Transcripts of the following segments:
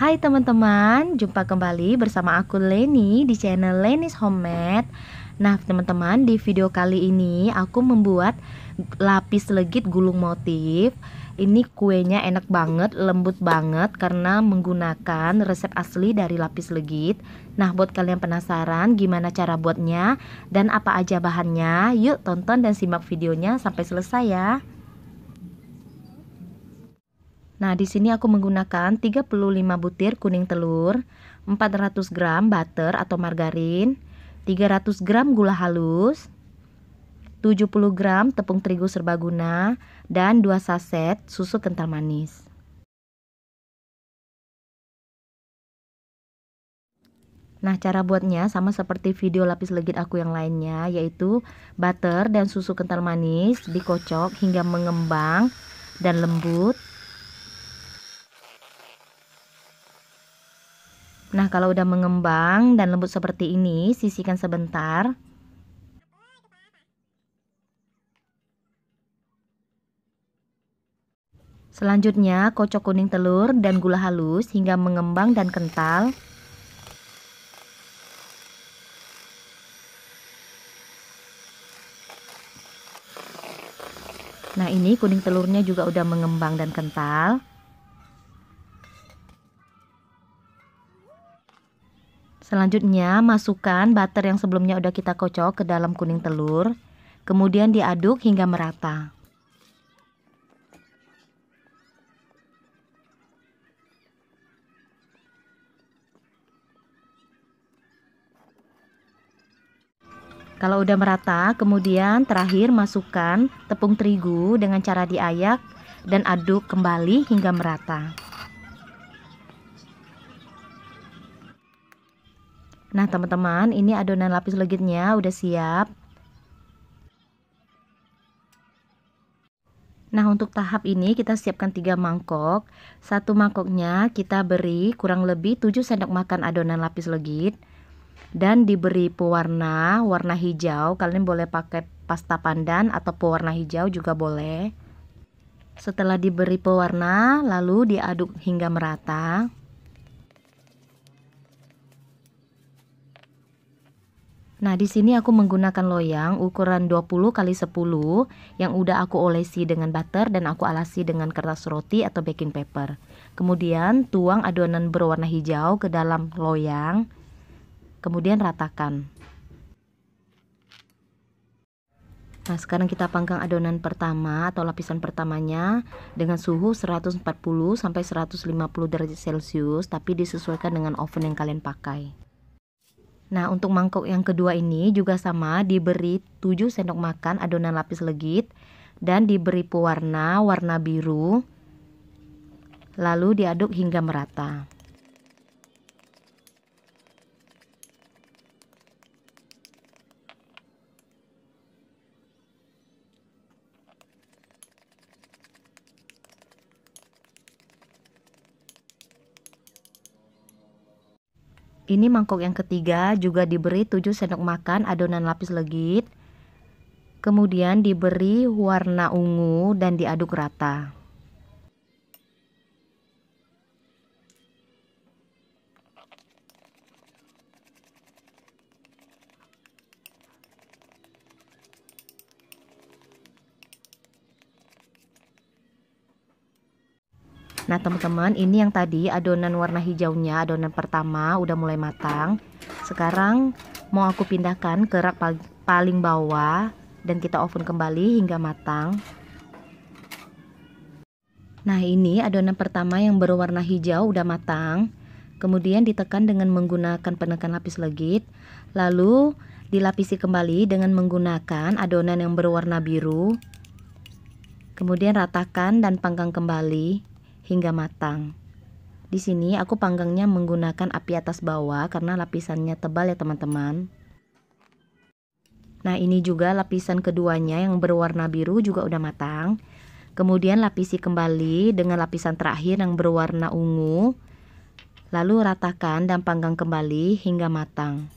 Hai teman-teman, jumpa kembali bersama aku Leni di channel Leni's Homemade. Nah teman-teman, di video kali ini aku membuat lapis legit gulung motif. Ini kuenya enak banget, lembut banget karena menggunakan resep asli dari lapis legit. Nah buat kalian penasaran gimana cara buatnya dan apa aja bahannya, yuk tonton dan simak videonya sampai selesai ya. Nah, di sini aku menggunakan 35 butir kuning telur, 400 gram butter atau margarin, 300 gram gula halus, 70 gram tepung terigu serbaguna, dan 2 saset susu kental manis. Nah, cara buatnya sama seperti video lapis legit aku yang lainnya, yaitu butter dan susu kental manis dikocok hingga mengembang dan lembut. Nah, kalau udah mengembang dan lembut seperti ini, sisihkan sebentar. Selanjutnya, kocok kuning telur dan gula halus hingga mengembang dan kental. Nah, ini kuning telurnya juga udah mengembang dan kental. Selanjutnya, masukkan butter yang sebelumnya udah kita kocok ke dalam kuning telur. Kemudian diaduk hingga merata. Kalau udah merata, kemudian terakhir masukkan tepung terigu dengan cara diayak dan aduk kembali hingga merata. Nah teman-teman, ini adonan lapis legitnya udah siap. Nah untuk tahap ini kita siapkan 3 mangkok. Satu mangkoknya kita beri kurang lebih 7 sendok makan adonan lapis legit. Dan diberi pewarna warna hijau. Kalian boleh pakai pasta pandan atau pewarna hijau juga boleh. Setelah diberi pewarna, lalu diaduk hingga merata. Nah, di sini aku menggunakan loyang ukuran 20 x 10 yang udah aku olesi dengan butter dan aku alasi dengan kertas roti atau baking paper. Kemudian tuang adonan berwarna hijau ke dalam loyang. Kemudian ratakan. Nah, sekarang kita panggang adonan pertama atau lapisan pertamanya dengan suhu 140 sampai 150 derajat Celcius, tapi disesuaikan dengan oven yang kalian pakai. Nah, untuk mangkok yang kedua ini juga sama, diberi 7 sendok makan adonan lapis legit dan diberi pewarna warna biru. Lalu diaduk hingga merata. Ini mangkok yang ketiga juga diberi 7 sendok makan adonan lapis legit. Kemudian diberi warna ungu dan diaduk rata. Nah teman-teman, ini yang tadi adonan warna hijaunya, adonan pertama udah mulai matang. Sekarang mau aku pindahkan ke rak paling bawah dan kita oven kembali hingga matang. Nah ini adonan pertama yang berwarna hijau udah matang. Kemudian ditekan dengan menggunakan penekan lapis legit. Lalu dilapisi kembali dengan menggunakan adonan yang berwarna biru. Kemudian ratakan dan panggang kembali hingga matang. Di sini aku panggangnya menggunakan api atas bawah karena lapisannya tebal ya teman-teman. Nah, ini juga lapisan keduanya yang berwarna biru juga udah matang. Kemudian lapisi kembali dengan lapisan terakhir yang berwarna ungu. Lalu ratakan dan panggang kembali hingga matang.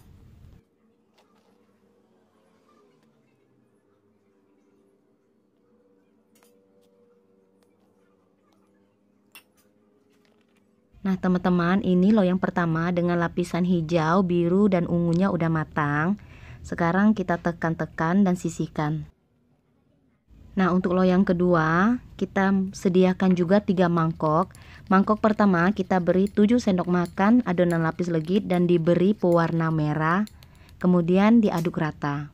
Nah teman-teman, ini loyang pertama dengan lapisan hijau, biru, dan ungunya udah matang. Sekarang kita tekan-tekan dan sisihkan. Nah untuk loyang kedua, kita sediakan juga 3 mangkok. Mangkok pertama kita beri 7 sendok makan adonan lapis legit dan diberi pewarna merah. Kemudian diaduk rata.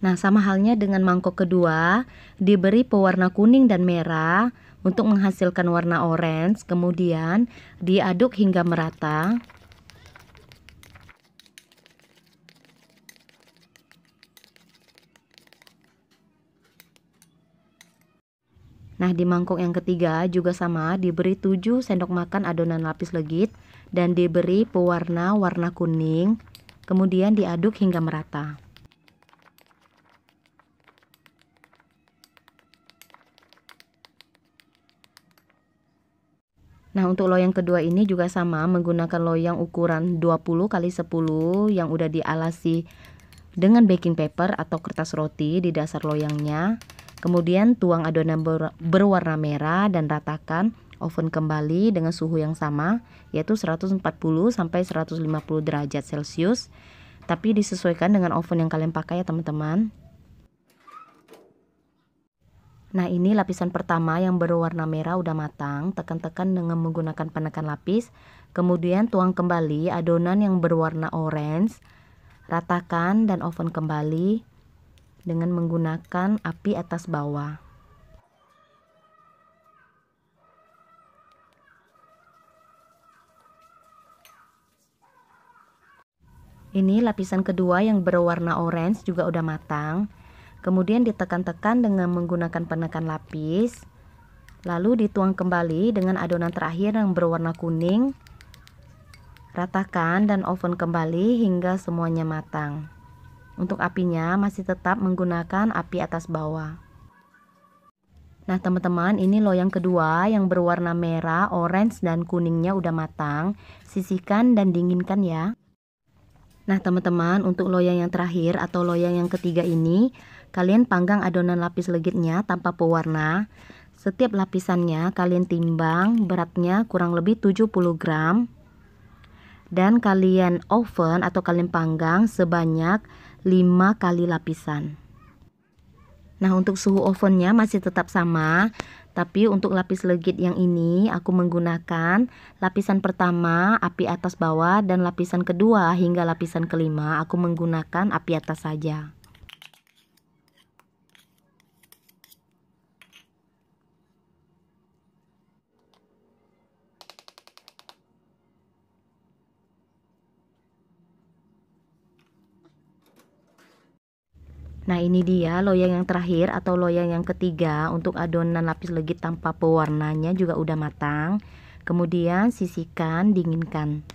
Nah sama halnya dengan mangkok kedua, diberi pewarna kuning dan merah untuk menghasilkan warna orange. Kemudian diaduk hingga merata. Nah di mangkok yang ketiga juga sama, diberi 7 sendok makan adonan lapis legit dan diberi pewarna warna kuning. Kemudian diaduk hingga merata. Nah untuk loyang kedua ini juga sama, menggunakan loyang ukuran 20 x 10 yang udah dialasi dengan baking paper atau kertas roti di dasar loyangnya. Kemudian tuang adonan berwarna merah dan ratakan. Oven kembali dengan suhu yang sama, yaitu 140 sampai 150 derajat Celcius. Tapi disesuaikan dengan oven yang kalian pakai ya teman-teman. Nah ini lapisan pertama yang berwarna merah udah matang. Tekan-tekan dengan menggunakan penekan lapis. Kemudian tuang kembali adonan yang berwarna orange. Ratakan dan oven kembali dengan menggunakan api atas bawah. Ini lapisan kedua yang berwarna orange juga udah matang. Kemudian ditekan-tekan dengan menggunakan penekan lapis. Lalu dituang kembali dengan adonan terakhir yang berwarna kuning. Ratakan dan oven kembali hingga semuanya matang. Untuk apinya masih tetap menggunakan api atas bawah. Nah teman-teman, ini loyang kedua yang berwarna merah, orange, dan kuningnya udah matang. Sisihkan dan dinginkan ya. Nah teman-teman, untuk loyang yang terakhir atau loyang yang ketiga ini, kalian panggang adonan lapis legitnya tanpa pewarna. Setiap lapisannya kalian timbang beratnya kurang lebih 70 gram. Dan kalian oven atau kalian panggang sebanyak 5 kali lapisan. Nah untuk suhu ovennya masih tetap sama. Tapi untuk lapis legit yang ini aku menggunakan lapisan pertama api atas bawah dan lapisan kedua hingga lapisan kelima aku menggunakan api atas saja. Nah ini dia loyang yang terakhir atau loyang yang ketiga untuk adonan lapis legit tanpa pewarnanya juga udah matang. Kemudian sisihkan, dinginkan.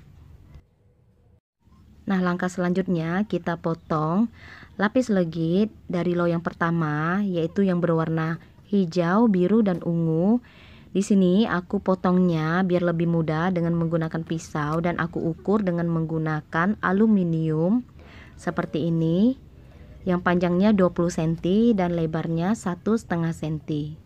Nah langkah selanjutnya kita potong lapis legit dari loyang pertama, yaitu yang berwarna hijau, biru, dan ungu. Di sini aku potongnya biar lebih mudah dengan menggunakan pisau dan aku ukur dengan menggunakan aluminium seperti ini. Yang panjangnya 20 cm dan lebarnya 1,5 cm.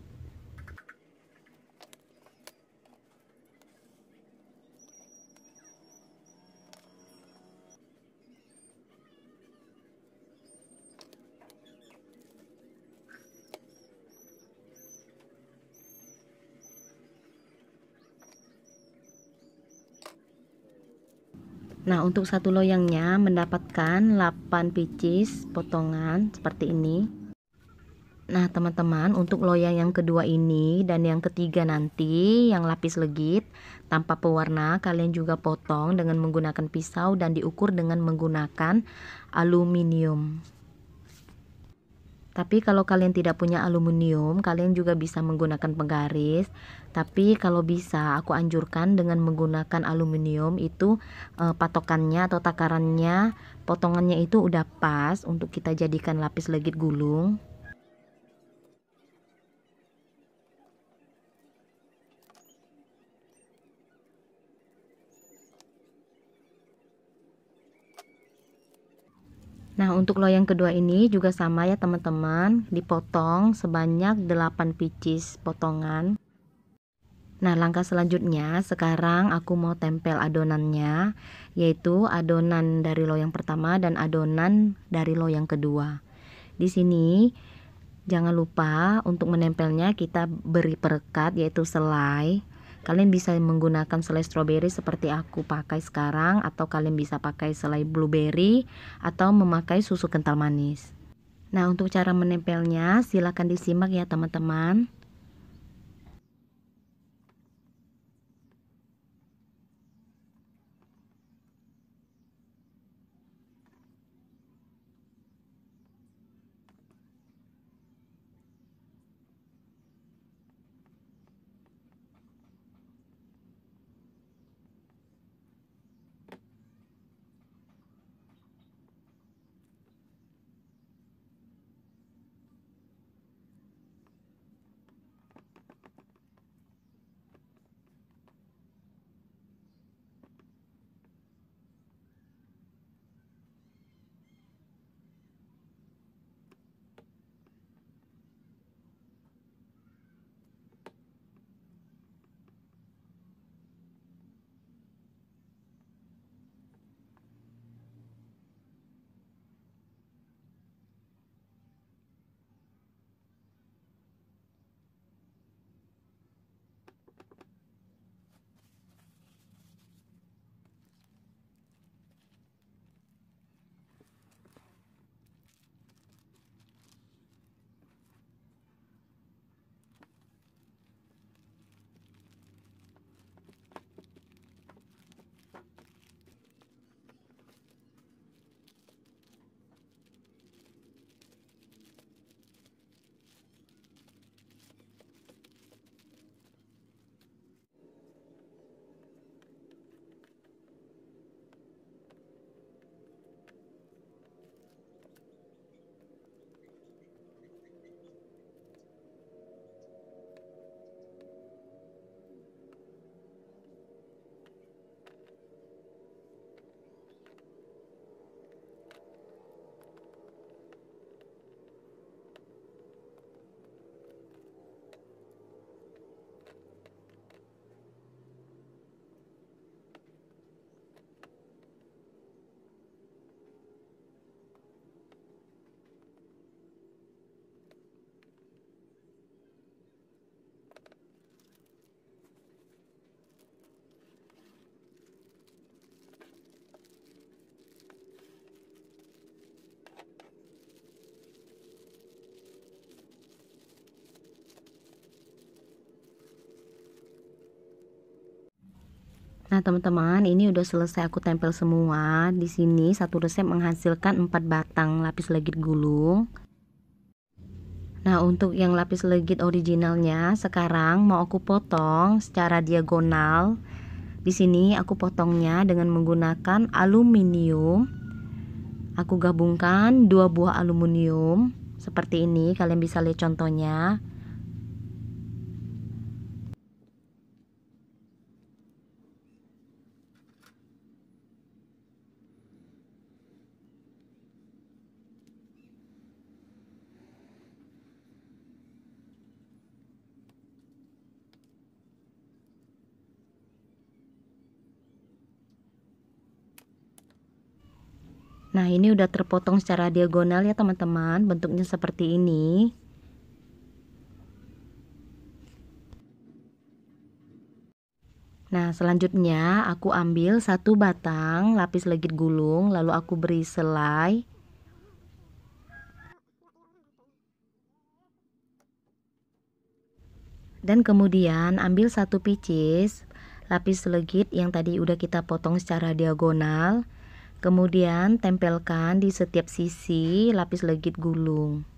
Nah untuk satu loyangnya mendapatkan 8 pieces potongan seperti ini. Nah teman-teman, untuk loyang yang kedua ini dan yang ketiga nanti yang lapis legit tanpa pewarna kalian juga potong dengan menggunakan pisau dan diukur dengan menggunakan aluminium. Tapi kalau kalian tidak punya aluminium, kalian juga bisa menggunakan penggaris. Tapi kalau bisa, aku anjurkan dengan menggunakan aluminium itu patokannya atau takarannya, potongannya itu udah pas untuk kita jadikan lapis legit gulung. Nah untuk loyang kedua ini juga sama ya teman-teman, dipotong sebanyak 8 pieces potongan. Nah, langkah selanjutnya sekarang aku mau tempel adonannya, yaitu adonan dari loyang pertama dan adonan dari loyang kedua. Di sini jangan lupa untuk menempelnya kita beri perekat yaitu selai. Kalian bisa menggunakan selai stroberi seperti aku pakai sekarang, atau kalian bisa pakai selai blueberry atau memakai susu kental manis. Nah, untuk cara menempelnya silakan disimak ya teman-teman. Nah, teman-teman, ini udah selesai aku tempel semua. Di sini satu resep menghasilkan 4 batang lapis legit gulung. Nah, untuk yang lapis legit originalnya sekarang mau aku potong secara diagonal. Di sini aku potongnya dengan menggunakan aluminium. Aku gabungkan 2 buah aluminium seperti ini. Kalian bisa lihat contohnya. Nah, ini udah terpotong secara diagonal ya teman-teman, bentuknya seperti ini. Nah, selanjutnya aku ambil satu batang lapis legit gulung, lalu aku beri selai. Dan kemudian ambil satu pieces lapis legit yang tadi udah kita potong secara diagonal. Kemudian tempelkan di setiap sisi lapis legit gulung.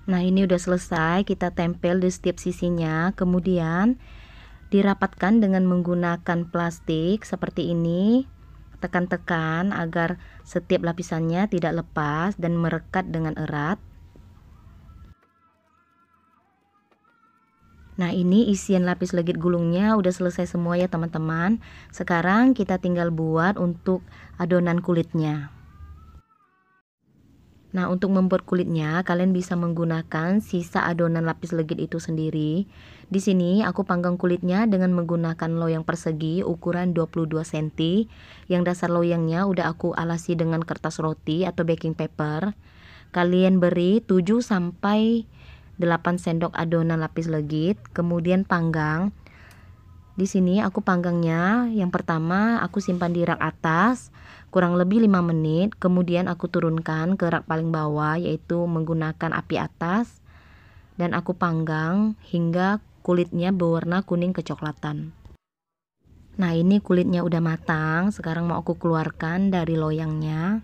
Nah, ini udah selesai, kita tempel di setiap sisinya, kemudian dirapatkan dengan menggunakan plastik seperti ini. Tekan-tekan agar setiap lapisannya tidak lepas dan merekat dengan erat. Nah, ini isian lapis legit gulungnya udah selesai semua ya teman-teman. Sekarang kita tinggal buat untuk adonan kulitnya. Nah, untuk membuat kulitnya, kalian bisa menggunakan sisa adonan lapis legit itu sendiri. Di sini aku panggang kulitnya dengan menggunakan loyang persegi ukuran 22 cm. Yang dasar loyangnya udah aku alasi dengan kertas roti atau baking paper. Kalian beri 7 sampai 8 sendok adonan lapis legit, kemudian panggang. Di sini aku panggangnya, yang pertama aku simpan di rak atas kurang lebih 5 menit, kemudian aku turunkan ke rak paling bawah yaitu menggunakan api atas dan aku panggang hingga kulitnya berwarna kuning kecoklatan. Nah, ini kulitnya udah matang, sekarang mau aku keluarkan dari loyangnya.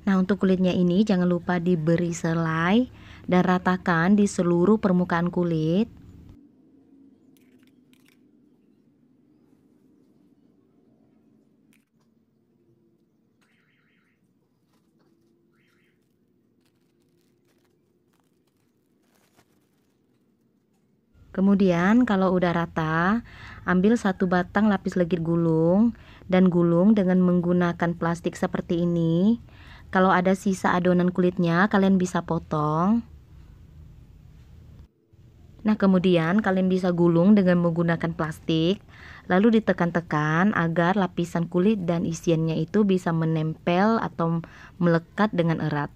Nah, untuk kulitnya ini jangan lupa diberi selai dan ratakan di seluruh permukaan kulit. Kemudian kalau udah rata, ambil satu batang lapis legit gulung dan gulung dengan menggunakan plastik seperti ini. Kalau ada sisa adonan kulitnya, kalian bisa potong. Nah, kemudian kalian bisa gulung dengan menggunakan plastik, lalu ditekan-tekan agar lapisan kulit dan isiannya itu bisa menempel atau melekat dengan erat.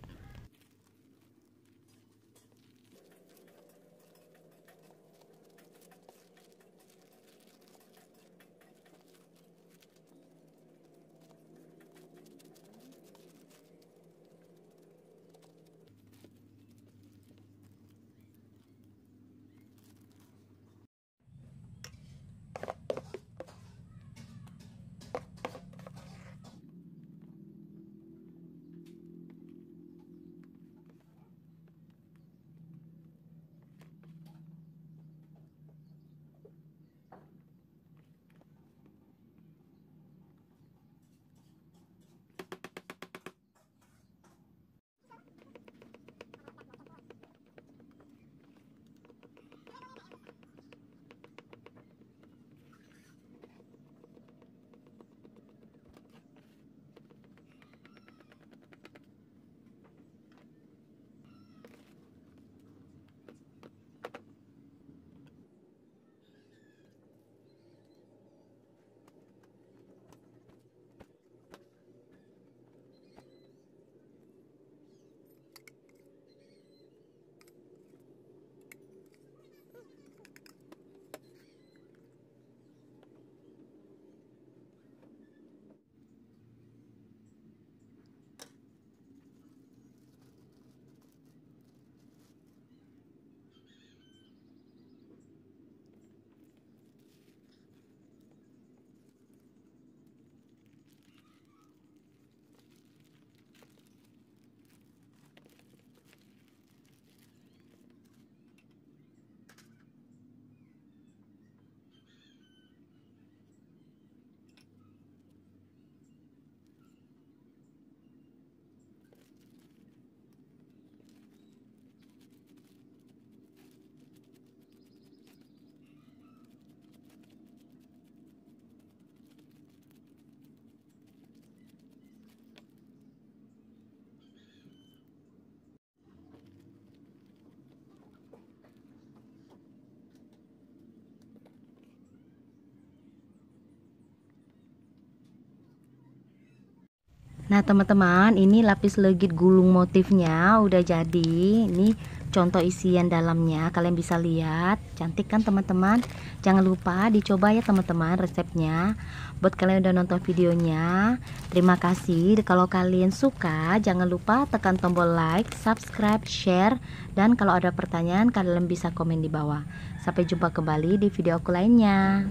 Nah teman-teman, ini lapis legit gulung motifnya udah jadi. Ini contoh isian dalamnya, kalian bisa lihat. Cantik kan teman-teman? Jangan lupa dicoba ya teman-teman resepnya. Buat kalian udah nonton videonya, terima kasih. Kalau kalian suka, jangan lupa tekan tombol like, subscribe, share. Dan kalau ada pertanyaan, kalian bisa komen di bawah. Sampai jumpa kembali di video aku lainnya.